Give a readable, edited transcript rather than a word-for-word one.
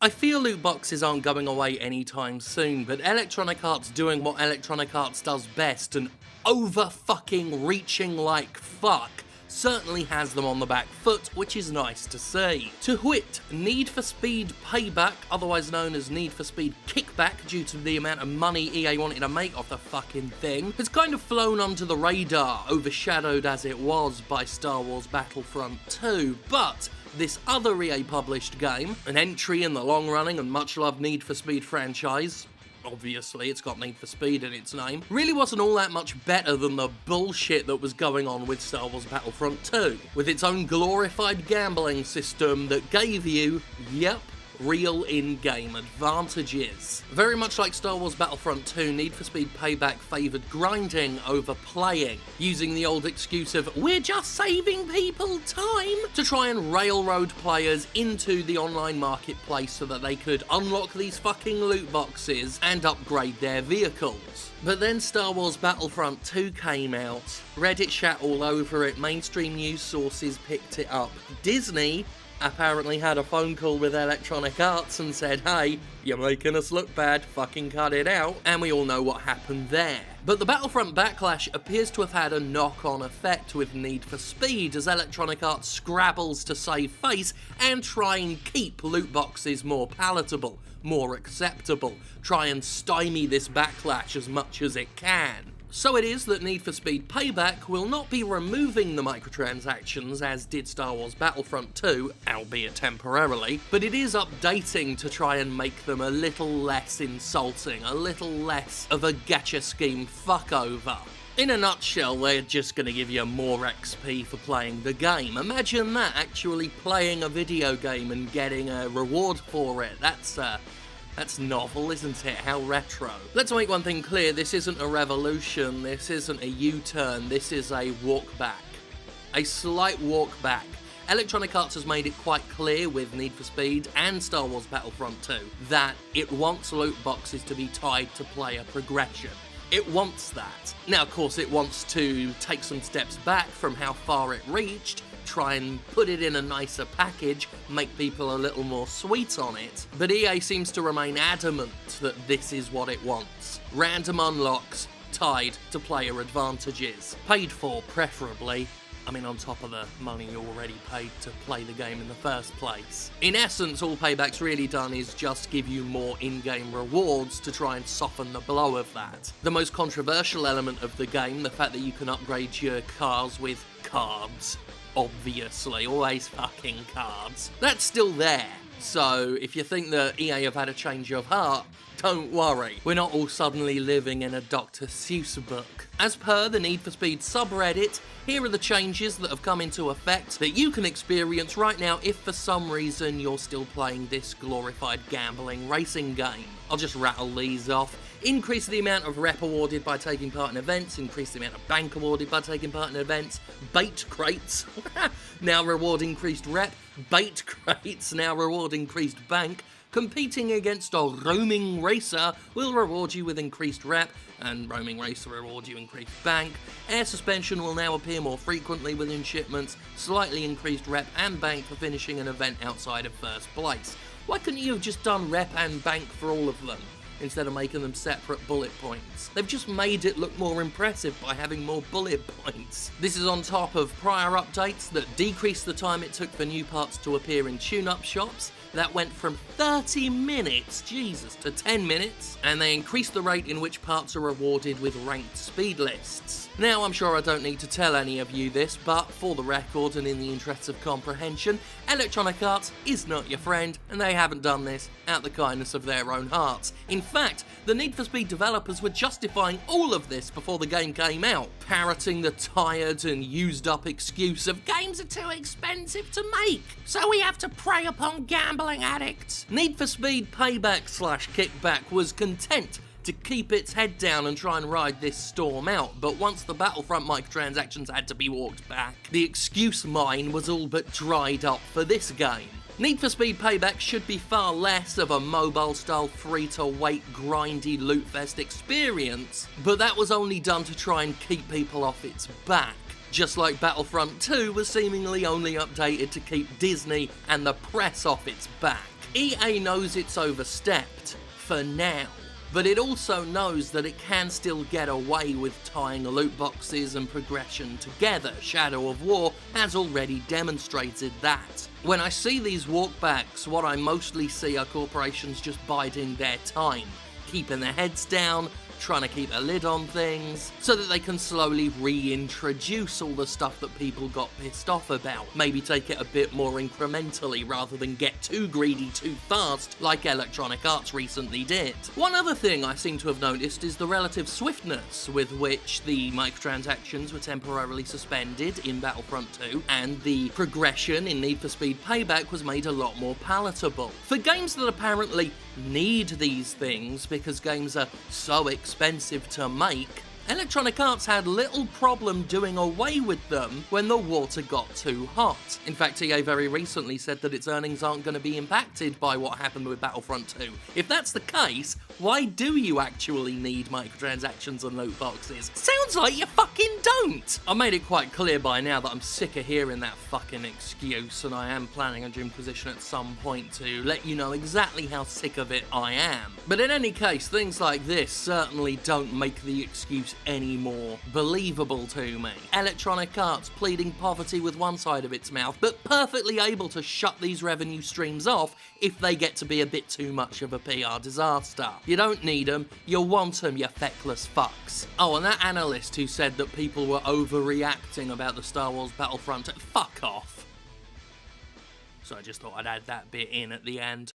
I feel loot boxes aren't going away anytime soon, but Electronic Arts doing what Electronic Arts does best and over-fucking reaching like fuck certainly has them on the back foot, which is nice to see. To wit, Need for Speed Payback, otherwise known as Need for Speed Kickback due to the amount of money EA wanted to make off the fucking thing, has kind of flown under the radar, overshadowed as it was by Star Wars Battlefront 2, but this other EA published game, an entry in the long-running and much-loved Need for Speed franchise, obviously it's got Need for Speed in its name, really wasn't all that much better than the bullshit that was going on with Star Wars Battlefront 2, with its own glorified gambling system that gave you, yep, real in-game advantages. Very much like Star Wars Battlefront 2, Need for Speed Payback favoured grinding over playing, using the old excuse of "we're just saving people time" to try and railroad players into the online marketplace so that they could unlock these fucking loot boxes and upgrade their vehicles. But then Star Wars Battlefront 2 came out, Reddit shat all over it, mainstream news sources picked it up, Disney apparently had a phone call with Electronic Arts and said, "Hey, you're making us look bad, fucking cut it out," and we all know what happened there. But the Battlefront backlash appears to have had a knock-on effect with Need for Speed as Electronic Arts scrabbles to save face and try and keep loot boxes more palatable, more acceptable, try and stymie this backlash as much as it can. So it is that Need for Speed Payback will not be removing the microtransactions as did Star Wars Battlefront 2, albeit temporarily, but it is updating to try and make them a little less insulting, a little less of a gacha scheme fuckover. In a nutshell, they're just going to give you more XP for playing the game. Imagine that, actually playing a video game and getting a reward for it. That's novel, isn't it? How retro. Let's make one thing clear, this isn't a revolution, this isn't a U-turn, this is a walk back. A slight walk back. Electronic Arts has made it quite clear with Need for Speed and Star Wars Battlefront 2 that it wants loot boxes to be tied to player progression. It wants that. Now, of course, it wants to take some steps back from how far it reached, try and put it in a nicer package, make people a little more sweet on it, but EA seems to remain adamant that this is what it wants. Random unlocks tied to player advantages. Paid for, preferably. I mean, on top of the money you already paid to play the game in the first place. In essence, all Payback's really done is just give you more in-game rewards to try and soften the blow of that. The most controversial element of the game, the fact that you can upgrade your cars with cards, obviously, always fucking cards, that's still there. So if you think that EA have had a change of heart, don't worry, we're not all suddenly living in a Dr. Seuss book. As per the Need for Speed subreddit, here are the changes that have come into effect that you can experience right now if for some reason you're still playing this glorified gambling racing game. I'll just rattle these off. Increase the amount of rep awarded by taking part in events, increase the amount of bank awarded by taking part in events, bait crates, now reward increased rep, bait crates, now reward increased bank, competing against a roaming racer will reward you with increased rep, and roaming racer reward you increased bank. Air suspension will now appear more frequently within shipments, slightly increased rep and bank for finishing an event outside of first place. Why couldn't you have just done rep and bank for all of them, instead of making them separate bullet points? They've just made it look more impressive by having more bullet points. This is on top of prior updates that decreased the time it took for new parts to appear in tune-up shops. That went from 30 minutes, Jesus, to 10 minutes, and they increased the rate in which parts are rewarded with ranked speed lists. Now, I'm sure I don't need to tell any of you this, but for the record and in the interests of comprehension, Electronic Arts is not your friend, and they haven't done this out the kindness of their own hearts. In fact, the Need for Speed developers were justifying all of this before the game came out, parroting the tired and used up excuse of games are too expensive to make, so we have to prey upon gambling addicts. Need for Speed Payback/Kickback was content to keep its head down and try and ride this storm out, but once the Battlefront microtransactions had to be walked back, the excuse mine was all but dried up for this game. Need for Speed Payback should be far less of a mobile-style free-to-wait grindy loot fest experience, but that was only done to try and keep people off its back. Just like Battlefront 2 was seemingly only updated to keep Disney and the press off its back. EA knows it's overstepped, for now, but it also knows that it can still get away with tying loot boxes and progression together. Shadow of War has already demonstrated that. When I see these walkbacks, what I mostly see are corporations just biding their time, keeping their heads down, trying to keep a lid on things, so that they can slowly reintroduce all the stuff that people got pissed off about. Maybe take it a bit more incrementally rather than get too greedy too fast like Electronic Arts recently did. One other thing I seem to have noticed is the relative swiftness with which the microtransactions were temporarily suspended in Battlefront 2, and the progression in Need for Speed Payback was made a lot more palatable. For games that apparently need these things because games are so expensive to make, Electronic Arts had little problem doing away with them when the water got too hot. In fact, EA very recently said that its earnings aren't going to be impacted by what happened with Battlefront 2. If that's the case, why do you actually need microtransactions and loot boxes? Sounds like you fucking don't! I made it quite clear by now that I'm sick of hearing that fucking excuse, and I am planning a Jimquisition at some point to let you know exactly how sick of it I am. But in any case, things like this certainly don't make the excuse any more believable to me. Electronic Arts pleading poverty with one side of its mouth, but perfectly able to shut these revenue streams off if they get to be a bit too much of a PR disaster. You don't need them, you want them, you feckless fucks. Oh, and that analyst who said that people were overreacting about the Star Wars Battlefront, fuck off. So I just thought I'd add that bit in at the end.